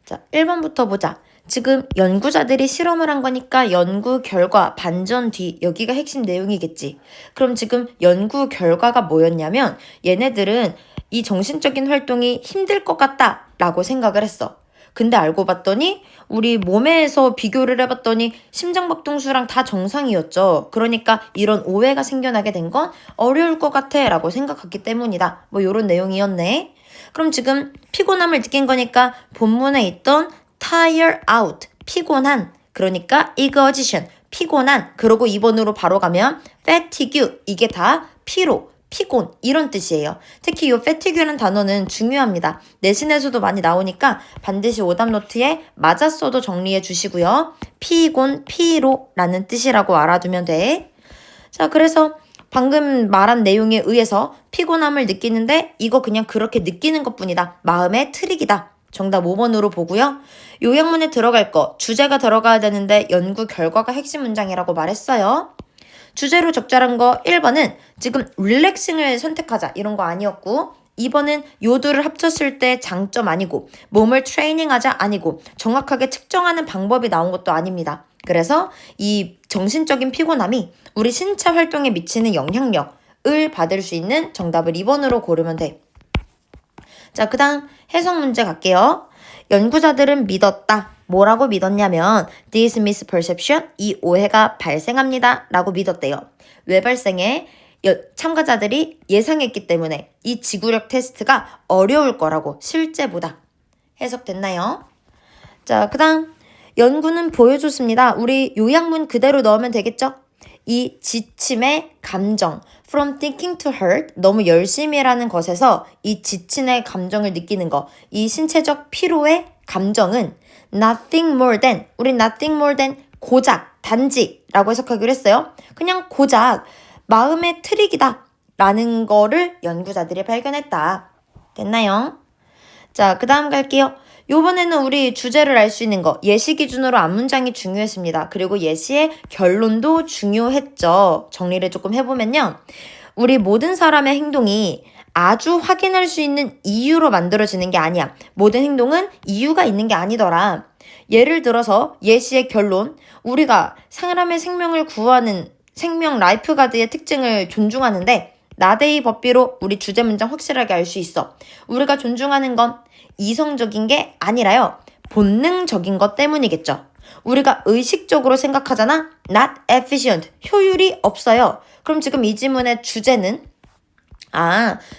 자, 1번부터 보자. 지금 연구자들이 실험을 한 거니까 연구 결과, 반전 뒤, 여기가 핵심 내용이겠지. 그럼 지금 연구 결과가 뭐였냐면 얘네들은 이 정신적인 활동이 힘들 것 같다 라고 생각을 했어. 근데 알고 봤더니 우리 몸에서 비교를 해봤더니 심장박동수랑 다 정상이었죠. 그러니까 이런 오해가 생겨나게 된 건 어려울 것 같아 라고 생각했기 때문이다. 뭐 이런 내용이었네. 그럼 지금 피곤함을 느낀 거니까 본문에 있던 tire out, 피곤한, 그러니까 exhaustion, 피곤한, 그러고 2번으로 바로 가면 fatigue, 이게 다 피로, 피곤 이런 뜻이에요. 특히 이 fatigue라는 단어는 중요합니다. 내신에서도 많이 나오니까 반드시 오답 노트에 맞아 써도 정리해 주시고요. 피곤, 피로라는 뜻이라고 알아두면 돼. 자, 그래서 방금 말한 내용에 의해서 피곤함을 느끼는데 이거 그냥 그렇게 느끼는 것뿐이다. 마음의 트릭이다. 정답 5번으로 보고요. 요약문에 들어갈 거, 주제가 들어가야 되는데 연구 결과가 핵심 문장이라고 말했어요. 주제로 적절한 거 1번은 지금 릴렉싱을 선택하자 이런 거 아니었고 2번은 요두를 합쳤을 때 장점 아니고 몸을 트레이닝하자 아니고 정확하게 측정하는 방법이 나온 것도 아닙니다. 그래서 이 정신적인 피곤함이 우리 신체 활동에 미치는 영향력을 받을 수 있는 정답을 2번으로 고르면 돼. 자, 그 다음 해석 문제 갈게요. 연구자들은 믿었다. 뭐라고 믿었냐면 this misperception, 이 오해가 발생합니다 라고 믿었대요. 왜 발생해? 참가자들이 예상했기 때문에 이 지구력 테스트가 어려울 거라고 실제보다. 해석됐나요? 자, 그 다음 연구는 보여줬습니다. 우리 요약문 그대로 넣으면 되겠죠? 이 지침의 감정, from thinking to hurt, 너무 열심히 라는 것에서 이 지침의 감정을 느끼는 거, 이 신체적 피로의 감정은 nothing more than, 우리 nothing more than 고작, 단지라고 해석하기로 했어요. 그냥 고작 마음의 트릭이다 라는 거를 연구자들이 발견했다. 됐나요? 자, 그 다음 갈게요. 요번에는 우리 주제를 알 수 있는 거, 예시 기준으로 앞문장이 중요했습니다. 그리고 예시의 결론도 중요했죠. 정리를 조금 해보면요. 우리 모든 사람의 행동이 아주 확인할 수 있는 이유로 만들어지는 게 아니야. 모든 행동은 이유가 있는 게 아니더라. 예를 들어서 예시의 결론, 우리가 사람의 생명을 구하는 생명 라이프가드의 특징을 존중하는데 나데이 법비로 우리 주제 문장 확실하게 알 수 있어. 우리가 존중하는 건 이성적인 게 아니라요. 본능적인 것 때문이겠죠. 우리가 의식적으로 생각하잖아. Not efficient. 효율이 없어요. 그럼 지금 이 지문의 주제는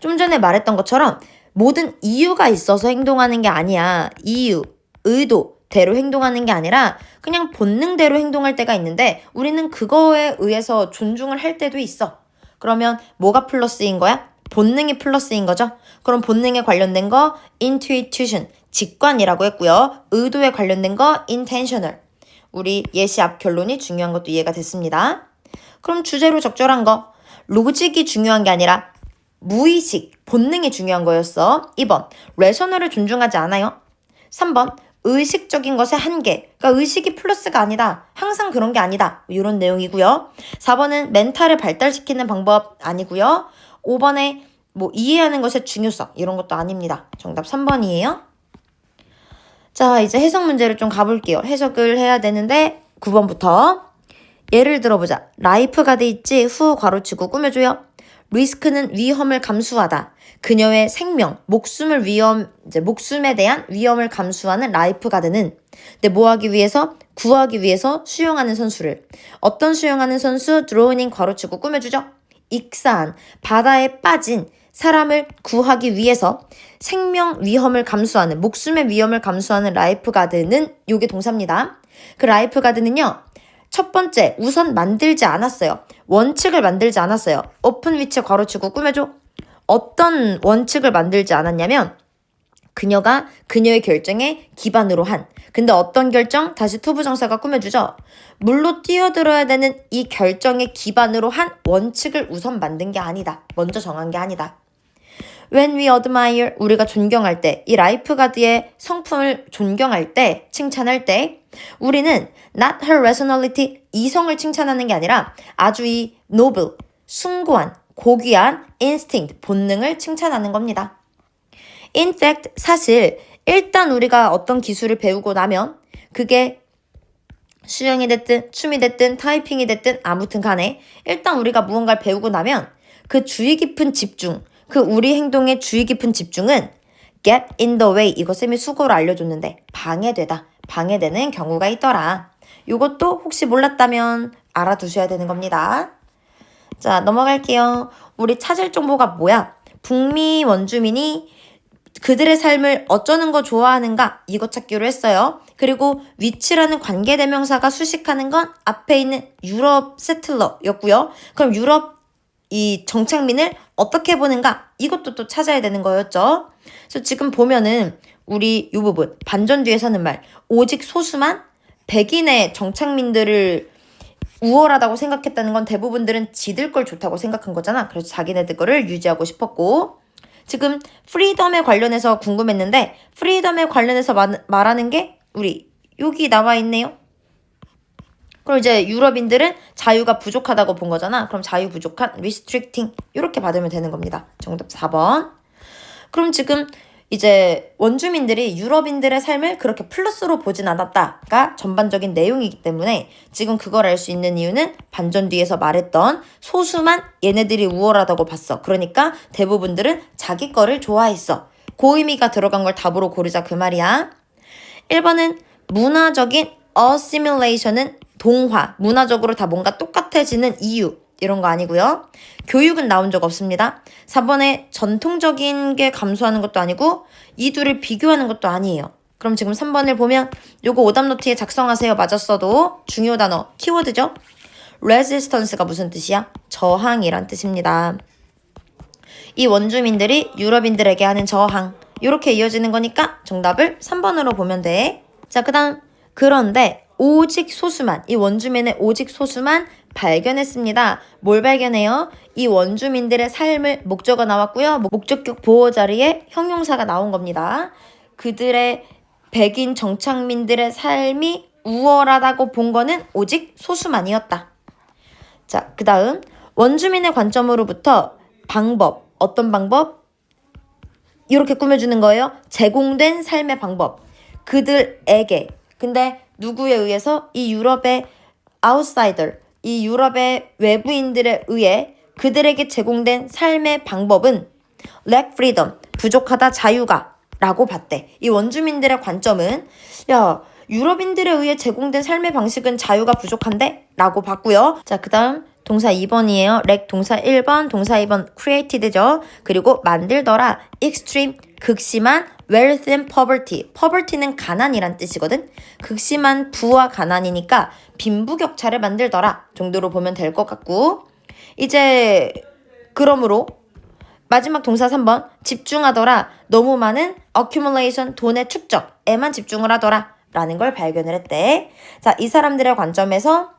좀 전에 말했던 것처럼 모든 이유가 있어서 행동하는 게 아니야. 이유, 의도대로 행동하는 게 아니라 그냥 본능대로 행동할 때가 있는데 우리는 그거에 의해서 존중을 할 때도 있어. 그러면 뭐가 플러스인 거야? 본능이 플러스인 거죠. 그럼 본능에 관련된 거 intuition, 직관이라고 했고요. 의도에 관련된 거 intentional. 우리 예시 앞 결론이 중요한 것도 이해가 됐습니다. 그럼 주제로 적절한 거 로직이 중요한 게 아니라 무의식, 본능이 중요한 거였어. 2번, 레셔널을 존중하지 않아요. 3번, 의식적인 것의 한계. 그러니까 의식이 플러스가 아니다. 항상 그런 게 아니다. 이런 내용이고요. 4번은 멘탈을 발달시키는 방법 아니고요. 5번에 뭐 이해하는 것의 중요성 이런 것도 아닙니다. 정답 3번이에요. 자, 이제 해석 문제를 좀 가볼게요. 해석을 해야 되는데 9번부터 예를 들어보자. 라이프 가드 있지? 후 괄호치고 꾸며줘요. 리스크는 위험을 감수하다. 그녀의 생명, 목숨에 대한 위험을 감수하는 라이프 가드는 근데 뭐 하기 위해서? 구하기 위해서 수영하는 선수를. 어떤 수영하는 선수? 드로우닝 괄호치고 꾸며주죠. 익사한, 바다에 빠진 사람을 구하기 위해서 생명 위험을 감수하는, 목숨의 위험을 감수하는 라이프 가드는 요게 동사입니다. 그 라이프 가드는요. 첫 번째, 우선 만들지 않았어요. 원칙을 만들지 않았어요. 오픈 위치 괄호치고 꾸며줘. 어떤 원칙을 만들지 않았냐면 그녀가 그녀의 결정에 기반으로 한. 근데 어떤 결정? 다시 투부정사가 꾸며주죠. 물로 뛰어들어야 되는 이 결정에 기반으로 한 원칙을 우선 만든 게 아니다. 먼저 정한 게 아니다. When we admire, 우리가 존경할 때, 이 라이프가드의 성품을 존경할 때, 칭찬할 때, 우리는 not her rationality, 이성을 칭찬하는 게 아니라 아주 이 noble, 숭고한, 고귀한 instinct, 본능을 칭찬하는 겁니다. In fact, 사실 일단 우리가 어떤 기술을 배우고 나면 그게 수영이 됐든 춤이 됐든 타이핑이 됐든 아무튼 간에 일단 우리가 무언가를 배우고 나면 그 주의 깊은 집중, 그 우리 행동의 주의 깊은 집중은 get in the way, 이거 쌤이 수고로 알려줬는데 방해되는 경우가 있더라. 이것도 혹시 몰랐다면 알아두셔야 되는 겁니다. 자, 넘어갈게요. 우리 찾을 정보가 뭐야? 북미 원주민이 그들의 삶을 어쩌는 거 좋아하는가? 이거 찾기로 했어요. 그리고 위치라는 관계대명사가 수식하는 건 앞에 있는 유럽 세틀러였고요. 그럼 유럽 이 정착민을 어떻게 보는가? 이것도 또 찾아야 되는 거였죠. 그래서 지금 보면은 우리 이 부분 반전 뒤에 서는 말 오직 소수만 백인의 정착민들을 우월하다고 생각했다는 건 대부분들은 지들 걸 좋다고 생각한 거잖아. 그래서 자기네들 거를 유지하고 싶었고 지금 프리덤에 관련해서 궁금했는데 프리덤에 관련해서 말하는 게 우리 여기 나와 있네요. 그럼 이제 유럽인들은 자유가 부족하다고 본 거잖아. 그럼 자유 부족한 restricting 이렇게 받으면 되는 겁니다. 정답 4번. 그럼 지금 이제 원주민들이 유럽인들의 삶을 그렇게 플러스로 보진 않았다가 전반적인 내용이기 때문에 지금 그걸 알 수 있는 이유는 반전 뒤에서 말했던 소수만 얘네들이 우월하다고 봤어. 그러니까 대부분들은 자기 거를 좋아했어. 그 의미가 들어간 걸 답으로 고르자 그 말이야. 1번은 문화적인 assimilation은 동화, 문화적으로 다 뭔가 똑같아지는 이유 이런 거 아니고요. 교육은 나온 적 없습니다. 4번에 전통적인 게 감소하는 것도 아니고 이 둘을 비교하는 것도 아니에요. 그럼 지금 3번을 보면 요거 오답 노트에 작성하세요 맞았어도 중요 단어 키워드죠. resistance가 무슨 뜻이야? 저항이란 뜻입니다. 이 원주민들이 유럽인들에게 하는 저항 이렇게 이어지는 거니까 정답을 3번으로 보면 돼. 자, 그 다음 그런데 오직 소수만 이 원주민의 오직 소수만 발견했습니다. 뭘 발견해요? 이 원주민들의 삶을 목적어 나왔고요. 목적격 보호 자리에 형용사가 나온 겁니다. 그들의 백인 정착민들의 삶이 우월하다고 본 거는 오직 소수만이었다. 자, 그 다음 원주민의 관점으로부터 방법, 어떤 방법? 이렇게 꾸며주는 거예요. 제공된 삶의 방법. 그들에게. 근데 누구에 의해서? 이 유럽의 아웃사이더, 이 유럽의 외부인들에 의해 그들에게 제공된 삶의 방법은 lack freedom, 부족하다 자유가 라고 봤대. 이 원주민들의 관점은 야, 유럽인들에 의해 제공된 삶의 방식은 자유가 부족한데? 라고 봤고요. 자, 그 다음 동사 2번이에요. lack 동사 1번, 동사 2번 created죠. 그리고 만들더라, extreme, 극심한 wealth and poverty. poverty는 가난이란 뜻이거든. 극심한 부와 가난이니까 빈부격차를 만들더라 정도로 보면 될 것 같고 이제 그러므로 마지막 동사 3번 집중하더라. 너무 많은 accumulation, 돈의 축적에만 집중을 하더라 라는 걸 발견을 했대. 자, 이 사람들의 관점에서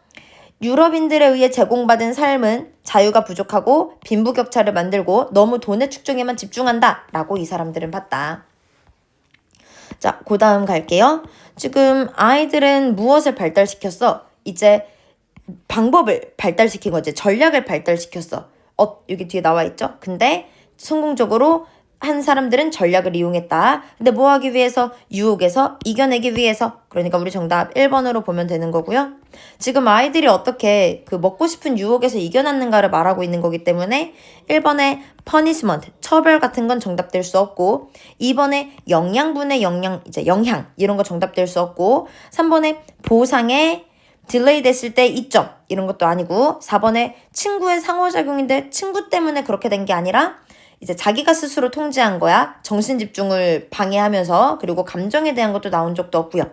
유럽인들에 의해 제공받은 삶은 자유가 부족하고 빈부격차를 만들고 너무 돈의 축적에만 집중한다 라고 이 사람들은 봤다. 자, 그 다음 갈게요. 지금 아이들은 무엇을 발달시켰어? 이제 방법을 발달시킨 거지. 전략을 발달시켰어. 여기 뒤에 나와 있죠? 근데 성공적으로 한 사람들은 전략을 이용했다. 근데 뭐 하기 위해서? 유혹에서 이겨내기 위해서. 그러니까 우리 정답 1번으로 보면 되는 거고요. 지금 아이들이 어떻게 그 먹고 싶은 유혹에서 이겨냈는가를 말하고 있는 거기 때문에 1번에 punishment, 처벌 같은 건 정답될 수 없고 2번에 영양분의 영향 이런 거 정답될 수 없고 3번에 보상에 딜레이 됐을 때 이점 이런 것도 아니고 4번에 친구의 상호작용인데 친구 때문에 그렇게 된 게 아니라 이제 자기가 스스로 통제한 거야. 정신 집중을 방해하면서. 그리고 감정에 대한 것도 나온 적도 없고요.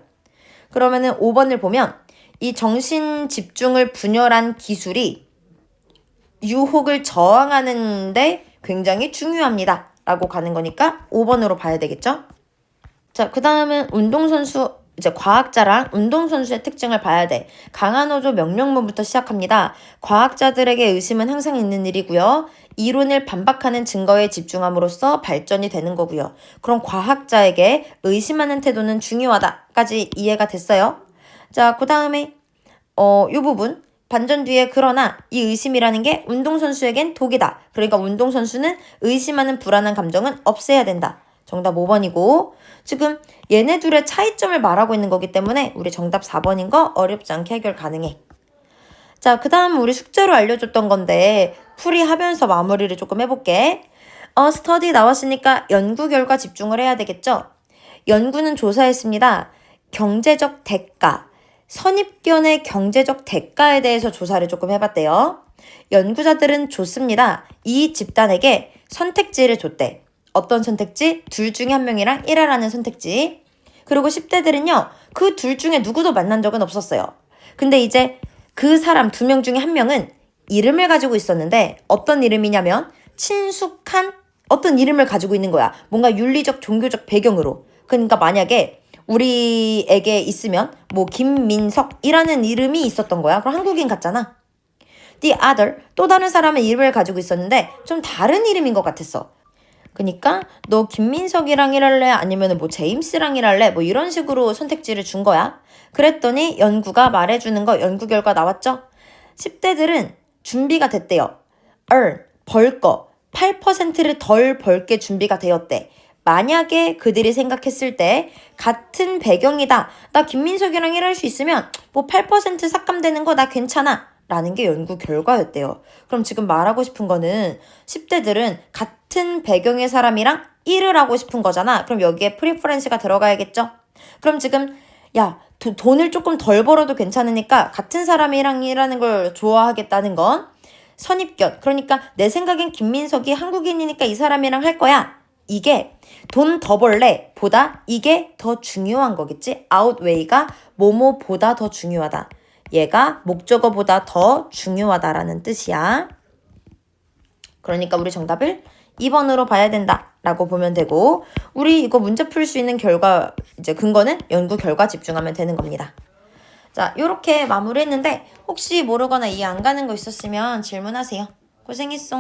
그러면은 5번을 보면 이 정신 집중을 분열한 기술이 유혹을 저항하는데 굉장히 중요합니다 라고 가는 거니까 5번으로 봐야 되겠죠. 자, 그 다음은 운동선수, 이제 과학자랑 운동선수의 특징을 봐야 돼. 강한어조 명령문부터 시작합니다. 과학자들에게 의심은 항상 있는 일이고요. 이론을 반박하는 증거에 집중함으로써 발전이 되는 거고요. 그럼 과학자에게 의심하는 태도는 중요하다까지 이해가 됐어요. 자, 그 다음에 이 부분 반전 뒤에 그러나 이 의심이라는 게 운동선수에겐 독이다. 그러니까 운동선수는 의심하는 불안한 감정은 없애야 된다. 정답 5번이고 지금 얘네 둘의 차이점을 말하고 있는 거기 때문에 우리 정답 4번인 거 어렵지 않게 해결 가능해. 자, 그 다음 우리 숙제로 알려줬던 건데 풀이하면서 마무리를 조금 해볼게. 스터디 나왔으니까 연구 결과 집중을 해야 되겠죠? 연구는 조사했습니다. 경제적 대가, 선입견의 경제적 대가에 대해서 조사를 조금 해봤대요. 연구자들은 좋습니다. 이 집단에게 선택지를 줬대. 어떤 선택지? 둘 중에 한 명이랑 1화라는 선택지. 그리고 10대들은요. 그 둘 중에 누구도 만난 적은 없었어요. 근데 이제 그 사람 2명 중에 1명은 이름을 가지고 있었는데 어떤 이름이냐면 친숙한 어떤 이름을 가지고 있는 거야. 뭔가 윤리적, 종교적 배경으로. 그러니까 만약에 우리에게 있으면 뭐 김민석이라는 이름이 있었던 거야. 그럼 한국인 같잖아. The other, 또 다른 사람의 이름을 가지고 있었는데 좀 다른 이름인 것 같았어. 그러니까 너 김민석이랑 일할래? 아니면 뭐 제임스랑 일할래? 뭐 이런 식으로 선택지를 준 거야. 그랬더니 연구가 말해주는 거 연구 결과 나왔죠? 10대들은 준비가 됐대요. earn, 벌 거. 8%를 덜 벌게 준비가 되었대. 만약에 그들이 생각했을 때 같은 배경이다. 나 김민석이랑 일할 수 있으면 뭐 8% 삭감되는 거 나 괜찮아. 라는 게 연구 결과였대요. 그럼 지금 말하고 싶은 거는 10대들은 같은 배경의 사람이랑 일을 하고 싶은 거잖아. 그럼 여기에 프리퍼런스가 들어가야겠죠? 그럼 지금 야 돈을 조금 덜 벌어도 괜찮으니까 같은 사람이랑 일하는 걸 좋아하겠다는 건 선입견. 그러니까 내 생각엔 김민석이 한국인이니까 이 사람이랑 할 거야. 이게 돈 더 벌래 보다 이게 더 중요한 거겠지? outweigh가 뭐뭐보다 더 중요하다. 얘가 목적어보다 더 중요하다라는 뜻이야. 그러니까 우리 정답을 2번으로 봐야 된다 라고 보면 되고 우리 이거 문제 풀 수 있는 결과 이제 근거는 연구 결과 집중하면 되는 겁니다. 자, 요렇게 마무리했는데 혹시 모르거나 이해 안 가는 거 있었으면 질문하세요. 고생했어.